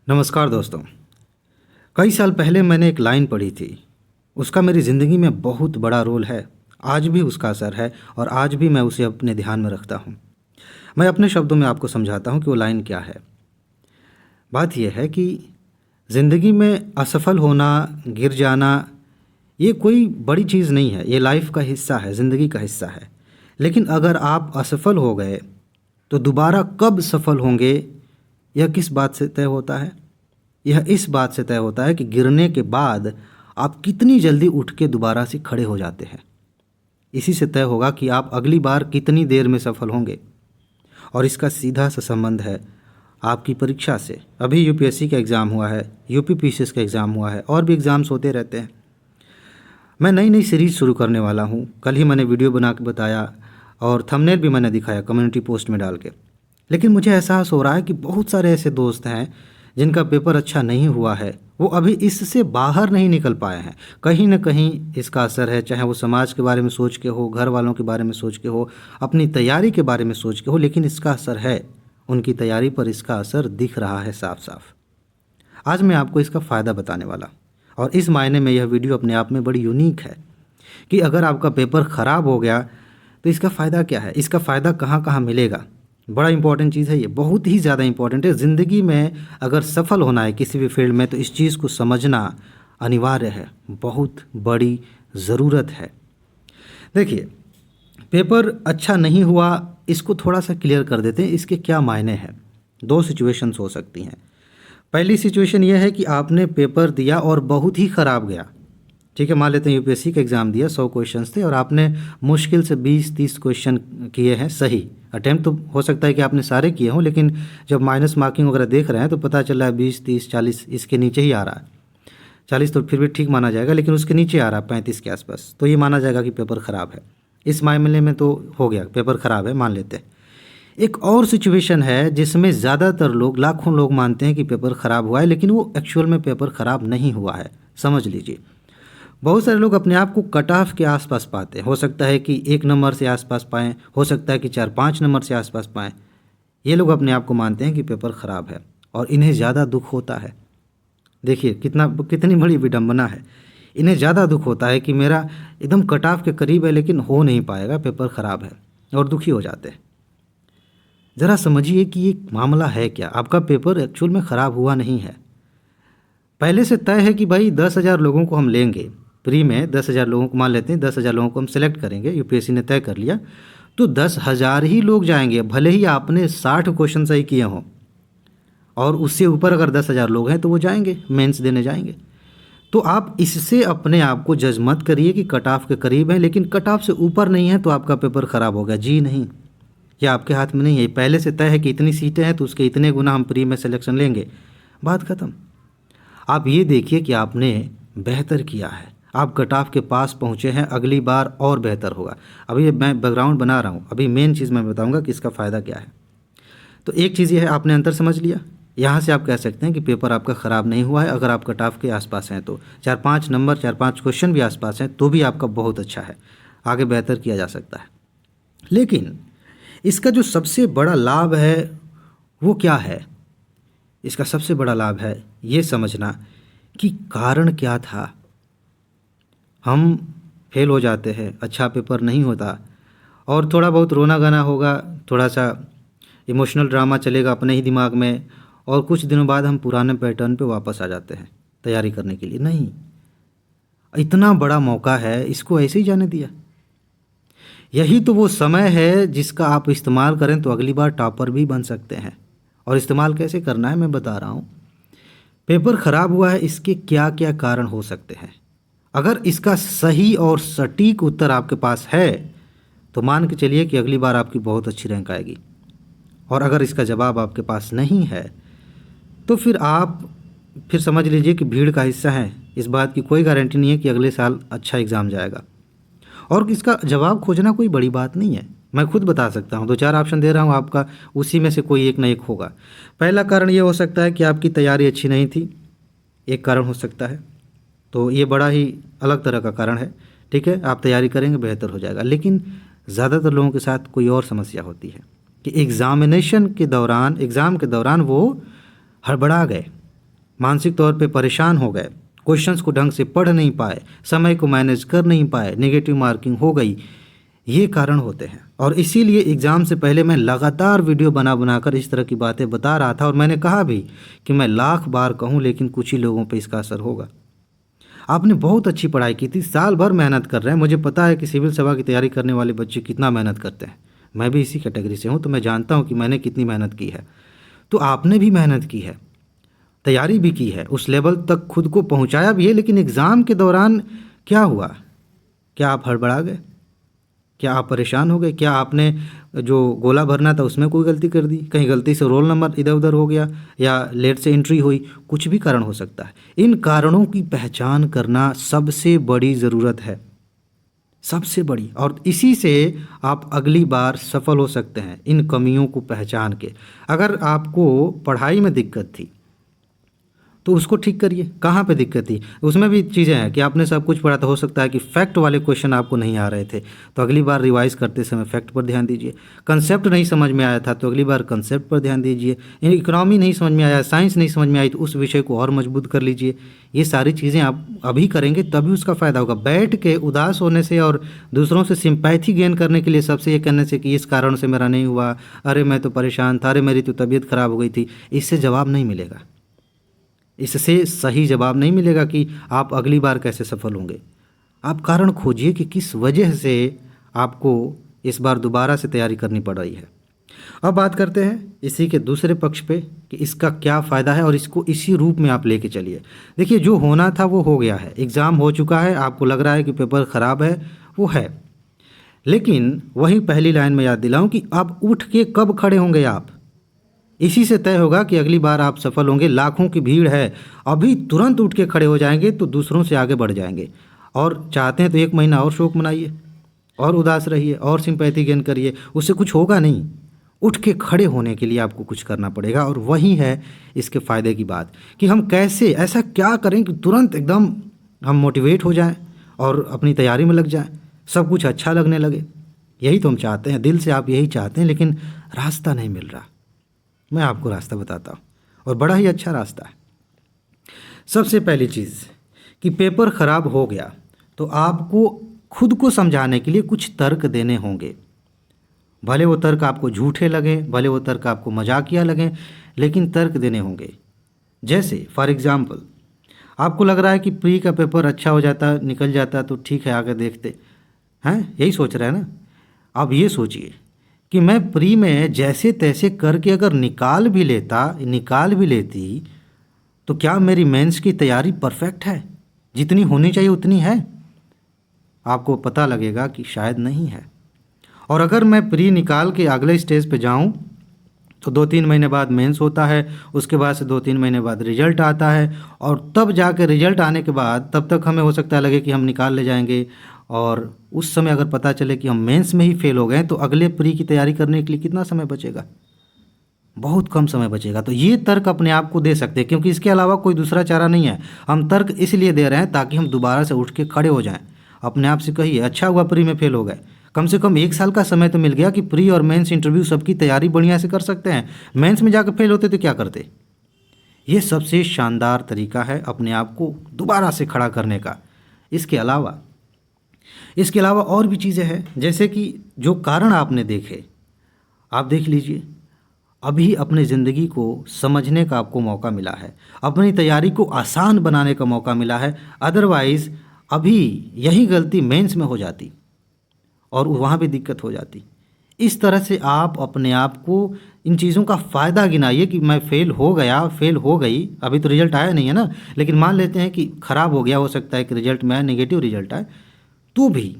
नमस्कार दोस्तों। कई साल पहले मैंने एक लाइन पढ़ी थी। उसका मेरी ज़िंदगी में बहुत बड़ा रोल है। आज भी उसका असर है और आज भी मैं उसे अपने ध्यान में रखता हूँ। मैं अपने शब्दों में आपको समझाता हूँ कि वो लाइन क्या है। बात यह है कि ज़िंदगी में असफल होना, गिर जाना, ये कोई बड़ी चीज़ नहीं है। ये लाइफ का हिस्सा है, ज़िंदगी का हिस्सा है। लेकिन अगर आप असफल हो गए तो दोबारा कब सफल होंगे, यह किस बात से तय होता है? यह इस बात से तय होता है कि गिरने के बाद आप कितनी जल्दी उठ के दोबारा से खड़े हो जाते हैं। इसी से तय होगा कि आप अगली बार कितनी देर में सफल होंगे। और इसका सीधा सा संबंध है आपकी परीक्षा से। अभी यूपीएससी का एग्ज़ाम हुआ है, यूपीपीसीएस का एग्ज़ाम हुआ है और भी एग्ज़ाम्स होते रहते हैं। मैं नई नई सीरीज़ शुरू करने वाला हूँ। कल ही मैंने वीडियो बना के बताया और थंबनेल भी मैंने दिखाया कम्युनिटी पोस्ट में डाल के। लेकिन मुझे एहसास हो रहा है कि बहुत सारे ऐसे दोस्त हैं जिनका पेपर अच्छा नहीं हुआ है। वो अभी इससे बाहर नहीं निकल पाए हैं। कहीं ना कहीं इसका असर है, चाहे वो समाज के बारे में सोच के हो, घर वालों के बारे में सोच के हो, अपनी तैयारी के बारे में सोच के हो, लेकिन इसका असर है। उनकी तैयारी पर इसका असर दिख रहा है साफ साफ। आज मैं आपको इसका फ़ायदा बताने वाला। और इस मायने में यह वीडियो अपने आप में बड़ी यूनिक है कि अगर आपका पेपर ख़राब हो गया तो इसका फ़ायदा क्या है, इसका फ़ायदा कहाँ कहाँ मिलेगा। बड़ा इंपॉर्टेंट चीज़ है ये, बहुत ही ज़्यादा इंपॉर्टेंट है। ज़िंदगी में अगर सफल होना है किसी भी फील्ड में तो इस चीज़ को समझना अनिवार्य है, बहुत बड़ी ज़रूरत है। देखिए, पेपर अच्छा नहीं हुआ, इसको थोड़ा सा क्लियर कर देते हैं। इसके क्या मायने हैं? दो सिचुएशंस हो सकती हैं। पहली सिचुएशन यह है कि आपने पेपर दिया और बहुत ही ख़राब गया। ठीक है, मान लेते हैं यूपीएससी का एग्ज़ाम दिया, 100 क्वेश्चंस थे और आपने मुश्किल से 20-30 क्वेश्चन किए हैं सही। अटेम्प्ट तो हो सकता है कि आपने सारे किए हों, लेकिन जब माइनस मार्किंग वगैरह देख रहे हैं तो पता चल रहा है 20, 30, 40 इसके नीचे ही आ रहा है। 40 तो फिर भी ठीक माना जाएगा, लेकिन उसके नीचे आ रहा है 35 के आसपास, तो ये माना जाएगा कि पेपर ख़राब है। इस मामले में तो हो गया, पेपर ख़राब है, मान लेते हैं। एक और सिचुएशन है जिसमें ज़्यादातर लोग, लाखों लोग मानते हैं कि पेपर ख़राब हुआ है, लेकिन वो एक्चुअल में पेपर ख़राब नहीं हुआ है। समझ लीजिए, बहुत सारे लोग अपने आप को कट ऑफ के आसपास पाते हैं। हो सकता है कि 1 नंबर से आसपास पाएँ, हो सकता है कि 4-5 नंबर से आसपास पाएँ। ये लोग अपने आप को मानते हैं कि पेपर ख़राब है और इन्हें ज़्यादा दुख होता है। देखिए कितनी बड़ी विडंबना है। इन्हें ज़्यादा दुख होता है कि मेरा एकदम कट ऑफ के करीब है लेकिन हो नहीं पाएगा, पेपर ख़राब है, और दुखी हो जाते हैं। ज़रा समझिए कि ये मामला है क्या। आपका पेपर एक्चुअल में ख़राब हुआ नहीं है। पहले से तय है कि भाई 10,000 लोगों को हम लेंगे प्री में। 10,000 लोगों को मान लेते हैं, 10,000 लोगों को हम सेलेक्ट करेंगे। यूपीएससी ने तय कर लिया तो 10,000 ही लोग जाएंगे, भले ही आपने 60 क्वेश्चन सही किए हों। और उससे ऊपर अगर 10,000 लोग हैं तो वो जाएंगे, मेंस देने जाएंगे। तो आप इससे अपने आप को जज मत करिए कि कट ऑफ के करीब है, लेकिन कट ऑफ से ऊपर नहीं है तो आपका पेपर ख़राब हो गया। जी नहीं, यह आपके हाथ में नहीं है। पहले से तय है कि इतनी सीटें हैं तो उसके इतने गुना हम प्री में सिलेक्शन लेंगे, बात ख़त्म। आप ये देखिए कि आपने बेहतर किया है, आप कट ऑफ के पास पहुँचे हैं, अगली बार और बेहतर होगा। अभी मैं बैकग्राउंड बना रहा हूँ, अभी मेन चीज़ मैं बताऊँगा कि इसका फ़ायदा क्या है। तो एक चीज़ ये है, आपने अंतर समझ लिया। यहाँ से आप कह सकते हैं कि पेपर आपका ख़राब नहीं हुआ है। अगर आप कट ऑफ के आसपास हैं तो 4-5 नंबर, 4-5 क्वेश्चन भी आसपास हैं तो भी आपका बहुत अच्छा है, आगे बेहतर किया जा सकता है। लेकिन इसका जो सबसे बड़ा लाभ है वो क्या है? इसका सबसे बड़ा लाभ है ये समझना कि कारण क्या था। हम फेल हो जाते हैं, अच्छा पेपर नहीं होता और थोड़ा बहुत रोना गाना होगा, थोड़ा सा इमोशनल ड्रामा चलेगा अपने ही दिमाग में, और कुछ दिनों बाद हम पुराने पैटर्न पे वापस आ जाते हैं तैयारी करने के लिए। नहीं, इतना बड़ा मौका है, इसको ऐसे ही जाने दिया। यही तो वो समय है जिसका आप इस्तेमाल करें तो अगली बार टॉपर भी बन सकते हैं। और इस्तेमाल कैसे करना है मैं बता रहा हूँ। पेपर ख़राब हुआ है, इसके क्या क्या कारण हो सकते हैं। अगर इसका सही और सटीक उत्तर आपके पास है तो मान के चलिए कि अगली बार आपकी बहुत अच्छी रैंक आएगी। और अगर इसका जवाब आपके पास नहीं है तो फिर समझ लीजिए कि भीड़ का हिस्सा है। इस बात की कोई गारंटी नहीं है कि अगले साल अच्छा एग्ज़ाम जाएगा। और इसका जवाब खोजना कोई बड़ी बात नहीं है, मैं खुद बता सकता हूँ। 2-4 ऑप्शन दे रहा हूँ, आपका उसी में से कोई एक ना एक होगा। पहला कारण ये हो सकता है कि आपकी तैयारी अच्छी नहीं थी, एक कारण हो सकता है। तो ये बड़ा ही अलग तरह का कारण है। ठीक है, आप तैयारी करेंगे बेहतर हो जाएगा। लेकिन ज़्यादातर लोगों के साथ कोई और समस्या होती है कि एग्ज़ाम के दौरान वो हड़बड़ा गए, मानसिक तौर पे परेशान हो गए, क्वेश्चंस को ढंग से पढ़ नहीं पाए, समय को मैनेज कर नहीं पाए, नेगेटिव मार्किंग हो गई, ये कारण होते हैं। और इसीलिए एग्ज़ाम से पहले मैं लगातार वीडियो बना बनाकर इस तरह की बातें बता रहा था, और मैंने कहा भी कि मैं लाख बार कहूँ लेकिन कुछ ही लोगों पे इसका असर होगा। आपने बहुत अच्छी पढ़ाई की थी, साल भर मेहनत कर रहे हैं, मुझे पता है कि सिविल सेवा की तैयारी करने वाले बच्चे कितना मेहनत करते हैं, मैं भी इसी कैटेगरी से हूँ, तो मैं जानता हूँ कि मैंने कितनी मेहनत की है। तो आपने भी मेहनत की है, तैयारी भी की है, उस लेवल तक खुद को पहुँचाया भी है, लेकिन एग्ज़ाम के दौरान क्या हुआ? क्या आप हड़बड़ा गए? क्या आप परेशान हो गए? क्या आपने जो गोला भरना था उसमें कोई गलती कर दी? कहीं गलती से रोल नंबर इधर उधर हो गया, या लेट से एंट्री हुई? कुछ भी कारण हो सकता है। इन कारणों की पहचान करना सबसे बड़ी ज़रूरत है, सबसे बड़ी, और इसी से आप अगली बार सफल हो सकते हैं, इन कमियों को पहचान के। अगर आपको पढ़ाई में दिक्कत थी तो उसको ठीक करिए। कहाँ पे दिक्कत थी? उसमें भी चीज़ें हैं कि आपने सब कुछ पढ़ा, तो हो सकता है कि फैक्ट वाले क्वेश्चन आपको नहीं आ रहे थे, तो अगली बार रिवाइज करते समय फैक्ट पर ध्यान दीजिए। कंसेप्ट नहीं समझ में आया था तो अगली बार कंसेप्ट पर ध्यान दीजिए। इकोनॉमी नहीं समझ में आया, साइंस नहीं समझ में आई, तो उस विषय को और मजबूत कर लीजिए। ये सारी चीज़ें आप अभी करेंगे तभी उसका फ़ायदा होगा। बैठ के उदास होने से और दूसरों से सिंपैथी गेन करने के लिए सबसे ये कहने से कि इस कारण से मेरा नहीं हुआ, अरे मैं तो परेशान था, अरे मेरी तो तबीयत ख़राब हो गई थी, इससे जवाब नहीं मिलेगा। इससे सही जवाब नहीं मिलेगा कि आप अगली बार कैसे सफल होंगे। आप कारण खोजिए कि किस वजह से आपको इस बार दोबारा से तैयारी करनी पड़ रही है। अब बात करते हैं इसी के दूसरे पक्ष पे कि इसका क्या फ़ायदा है, और इसको इसी रूप में आप लेके चलिए। देखिए, जो होना था वो हो गया है, एग्ज़ाम हो चुका है, आपको लग रहा है कि पेपर ख़राब है, वो है, लेकिन वही पहली लाइन में याद दिलाऊं कि अब उठ के कब खड़े होंगे आप, इसी से तय होगा कि अगली बार आप सफल होंगे। लाखों की भीड़ है, अभी तुरंत उठ के खड़े हो जाएंगे तो दूसरों से आगे बढ़ जाएंगे। और चाहते हैं तो 1 महीना और शोक मनाइए, और उदास रहिए, और सिंपैथी गेन करिए, उससे कुछ होगा नहीं। उठ के खड़े होने के लिए आपको कुछ करना पड़ेगा, और वही है इसके फ़ायदे की बात कि हम कैसे, ऐसा क्या करें कि तुरंत एकदम हम मोटिवेट हो जाएं और अपनी तैयारी में लग जाएं, सब कुछ अच्छा लगने लगे। यही तो हम चाहते हैं, दिल से आप यही चाहते हैं, लेकिन रास्ता नहीं मिल रहा। मैं आपको रास्ता बताता हूँ, और बड़ा ही अच्छा रास्ता है। सबसे पहली चीज़ कि पेपर ख़राब हो गया तो आपको खुद को समझाने के लिए कुछ तर्क देने होंगे। भले वो तर्क आपको झूठे लगें, भले वो तर्क आपको मजाकिया लगें, लेकिन तर्क देने होंगे। जैसे फॉर एग्ज़ाम्पल, आपको लग रहा है कि प्री का पेपर अच्छा हो जाता, निकल जाता तो ठीक है, आगे देखते हैं, यही सोच रहे हैं ना। अब ये सोचिए कि मैं प्री में जैसे तैसे करके अगर निकाल भी लेती तो क्या मेरी मेंस की तैयारी परफेक्ट है, जितनी होनी चाहिए उतनी है? आपको पता लगेगा कि शायद नहीं है। और अगर मैं प्री निकाल के अगले स्टेज पे जाऊं तो 2-3 महीने बाद मेंस होता है, उसके बाद से 2-3 महीने बाद रिजल्ट आता है, और तब जाके रिजल्ट आने के बाद तब तक हमें हो सकता है लगे कि हम निकाल ले जाएंगे, और उस समय अगर पता चले कि हम मेंस में ही फेल हो गए तो अगले प्री की तैयारी करने के लिए कितना समय बचेगा? बहुत कम समय बचेगा। तो ये तर्क अपने आप को दे सकते हैं, क्योंकि इसके अलावा कोई दूसरा चारा नहीं है। हम तर्क इसलिए दे रहे हैं ताकि हम दोबारा से उठ के खड़े हो जाएं। अपने आप से कहिए, अच्छा हुआ प्री में फेल हो गए, कम से कम 1 साल का समय तो मिल गया कि प्री और मेंस इंटरव्यू सबकी तैयारी बढ़िया से कर सकते हैं। मेंस में जाकर फेल होते तो क्या करते? ये सबसे शानदार तरीका है अपने आप को दोबारा से खड़ा करने का। इसके अलावा और भी चीज़ें हैं, जैसे कि जो कारण आपने देखे, आप देख लीजिए। अभी अपने ज़िंदगी को समझने का आपको मौका मिला है, अपनी तैयारी को आसान बनाने का मौका मिला है। अदरवाइज़ अभी यही गलती मेंस में हो जाती और वहाँ भी दिक्कत हो जाती। इस तरह से आप अपने आप को इन चीज़ों का फ़ायदा गिनाइए कि मैं फ़ेल हो गया, फ़ेल हो गई, अभी तो रिज़ल्ट आया नहीं है ना, लेकिन मान लेते हैं कि ख़राब हो गया, हो सकता है कि रिज़ल्ट में नेगेटिव रिज़ल्ट आए, तो भी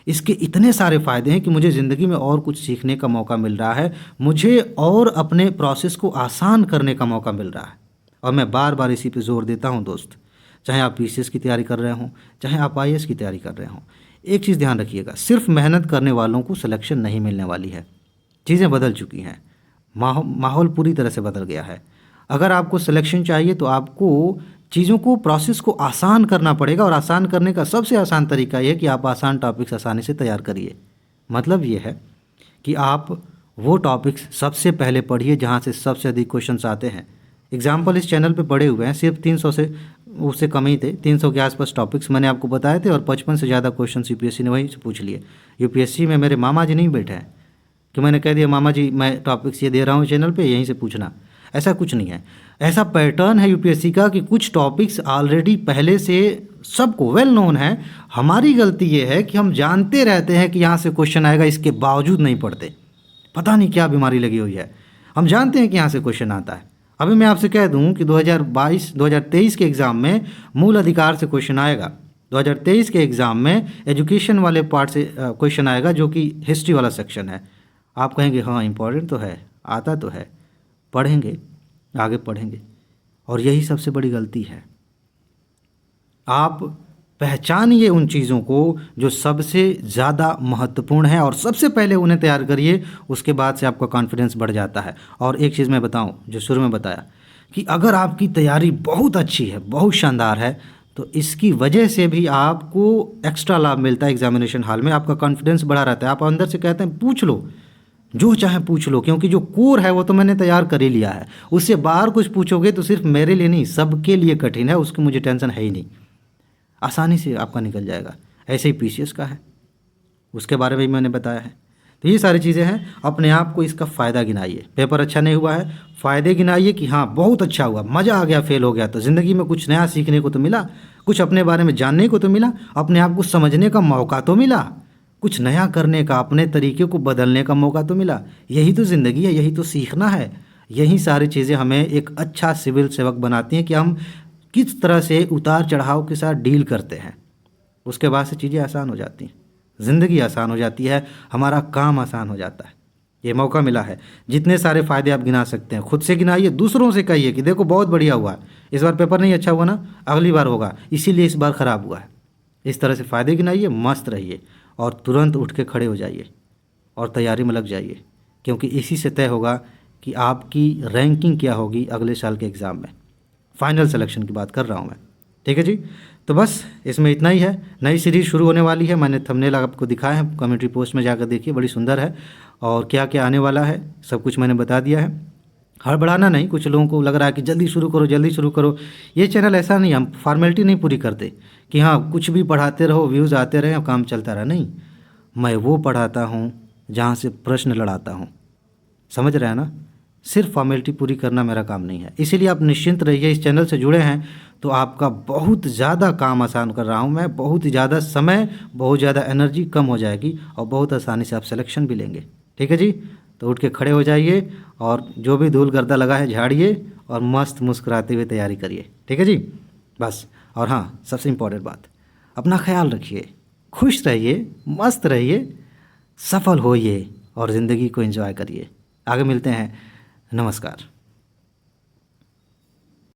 इसके इतने सारे फ़ायदे हैं कि मुझे ज़िंदगी में और कुछ सीखने का मौका मिल रहा है, मुझे और अपने प्रोसेस को आसान करने का मौका मिल रहा है। और मैं बार बार इसी पे ज़ोर देता हूँ दोस्त, चाहे आप पीसीएस की तैयारी कर रहे हों, चाहे आप आईएएस की तैयारी कर रहे हों, एक चीज़ ध्यान रखिएगा, सिर्फ मेहनत करने वालों को सिलेक्शन नहीं मिलने वाली है। चीज़ें बदल चुकी हैं, माहौल पूरी तरह से बदल गया है। अगर आपको सिलेक्शन चाहिए तो आपको चीज़ों को, प्रोसेस को आसान करना पड़ेगा, और आसान करने का सबसे आसान तरीका ये है कि आप आसान टॉपिक्स आसानी से तैयार करिए। मतलब ये है कि आप वो टॉपिक्स सबसे पहले पढ़िए जहाँ से सबसे अधिक क्वेश्चंस आते हैं। एग्जाम्पल इस चैनल पे पड़े हुए हैं, सिर्फ 300 से उससे कम ही थे, 300 के आसपास टॉपिक्स मैंने आपको बताए थे और 55 से ज़्यादा क्वेश्चन यूपीएससी ने वहीं से पूछ लिए। यूपीएससी में मेरे मामा जी नहीं बैठे हैं कि मैंने कह दिया मामा जी मैं टॉपिक्स ये दे रहा हूँ चैनल पे, यहीं से पूछना, ऐसा कुछ नहीं है। ऐसा पैटर्न है यूपीएससी का कि कुछ टॉपिक्स ऑलरेडी पहले से सबको वेल नोन है। हमारी गलती ये है कि हम जानते रहते हैं कि यहाँ से क्वेश्चन आएगा, इसके बावजूद नहीं पढ़ते। पता नहीं क्या बीमारी लगी हुई है। हम जानते हैं कि यहाँ से क्वेश्चन आता है। अभी मैं आपसे कह दूं कि 2023 के एग्ज़ाम में मूल अधिकार से क्वेश्चन आएगा। 2023 के एग्ज़ाम में एजुकेशन वाले पार्ट से क्वेश्चन आएगा, जो कि हिस्ट्री वाला सेक्शन है। आप कहेंगे हाँ इम्पॉर्टेंट तो है, आता तो है, पढ़ेंगे, आगे पढ़ेंगे। और यही सबसे बड़ी गलती है। आप पहचानिए उन चीज़ों को जो सबसे ज़्यादा महत्वपूर्ण है और सबसे पहले उन्हें तैयार करिए, उसके बाद से आपका कॉन्फिडेंस बढ़ जाता है। और एक चीज़ मैं बताऊं, जो शुरू में बताया कि अगर आपकी तैयारी बहुत अच्छी है, बहुत शानदार है, तो इसकी वजह से भी आपको एक्स्ट्रा लाभ मिलता है। एग्जामिनेशन हॉल में आपका कॉन्फिडेंस बढ़ा रहता है। आप अंदर से कहते हैं पूछ लो, जो चाहे पूछ लो, क्योंकि जो कोर है वो तो मैंने तैयार कर ही लिया है। उससे बाहर कुछ पूछोगे तो सिर्फ मेरे लिए नहीं, सबके लिए कठिन है, उसकी मुझे टेंशन है ही नहीं, आसानी से आपका निकल जाएगा। ऐसे ही पीसीएस का है, उसके बारे में भी मैंने बताया है। तो ये सारी चीज़ें हैं, अपने आप को इसका फ़ायदा गिनाइए। पेपर अच्छा नहीं हुआ है, फ़ायदे गिनाइए कि हाँ बहुत अच्छा हुआ, मज़ा आ गया, फेल हो गया तो ज़िंदगी में कुछ नया सीखने को तो मिला, कुछ अपने बारे में जानने को तो मिला, अपने आप को समझने का मौका तो मिला, कुछ नया करने का, अपने तरीके को बदलने का मौका तो मिला। यही तो ज़िंदगी है, यही तो सीखना है। यही सारी चीज़ें हमें एक अच्छा सिविल सेवक बनाती हैं कि हम किस तरह से उतार चढ़ाव के साथ डील करते हैं। उसके बाद से चीज़ें आसान हो जाती हैं, ज़िंदगी आसान हो जाती है, हमारा काम आसान हो जाता है। ये मौका मिला है। जितने सारे फ़ायदे आप गिना सकते हैं खुद से गिनाइए, दूसरों से कहिए कि देखो बहुत बढ़िया हुआ, इस बार पेपर नहीं अच्छा हुआ ना, अगली बार होगा, इसीलिए इस बार ख़राब हुआ है। इस तरह से फ़ायदे गिनाइए, मस्त रहिए और तुरंत उठ के खड़े हो जाइए और तैयारी में लग जाइए, क्योंकि इसी से तय होगा कि आपकी रैंकिंग क्या होगी अगले साल के एग्ज़ाम में। फाइनल सिलेक्शन की बात कर रहा हूँ मैं, ठीक है जी। तो बस इसमें इतना ही है। नई सीरीज़ शुरू होने वाली है, मैंने थंबनेल आपको दिखाया है, कम्युनिटी पोस्ट में जाकर देखिए, बड़ी सुंदर है। और क्या क्या आने वाला है सब कुछ मैंने बता दिया है। हड़बड़ाना नहीं। कुछ लोगों को लग रहा है कि जल्दी शुरू करो, जल्दी शुरू करो। ये चैनल ऐसा नहीं, हम फॉर्मेलिटी नहीं पूरी करते कि हाँ कुछ भी पढ़ाते रहो, व्यूज़ आते रहे और काम चलता रहा। नहीं, मैं वो पढ़ाता हूँ जहाँ से प्रश्न लड़ाता हूँ। समझ रहे हैं ना? सिर्फ फॉर्मेलिटी पूरी करना मेरा काम नहीं है। इसीलिए आप निश्चिंत रहिए, इस चैनल से जुड़े हैं तो आपका बहुत ज़्यादा काम आसान कर रहा हूँ मैं। बहुत ज़्यादा समय, बहुत ज़्यादा एनर्जी कम हो जाएगी और बहुत आसानी से आप सिलेक्शन भी लेंगे। ठीक है जी। तो उठ के खड़े हो जाइए और जो भी धूल गर्दा लगा है झाड़िए और मस्त मुस्कुराते हुए तैयारी करिए। ठीक है जी, बस। और हाँ, सबसे इम्पोर्टेंट बात, अपना ख्याल रखिए, खुश रहिए, मस्त रहिए, सफल होइए और ज़िंदगी को एंजॉय करिए। आगे मिलते हैं। नमस्कार।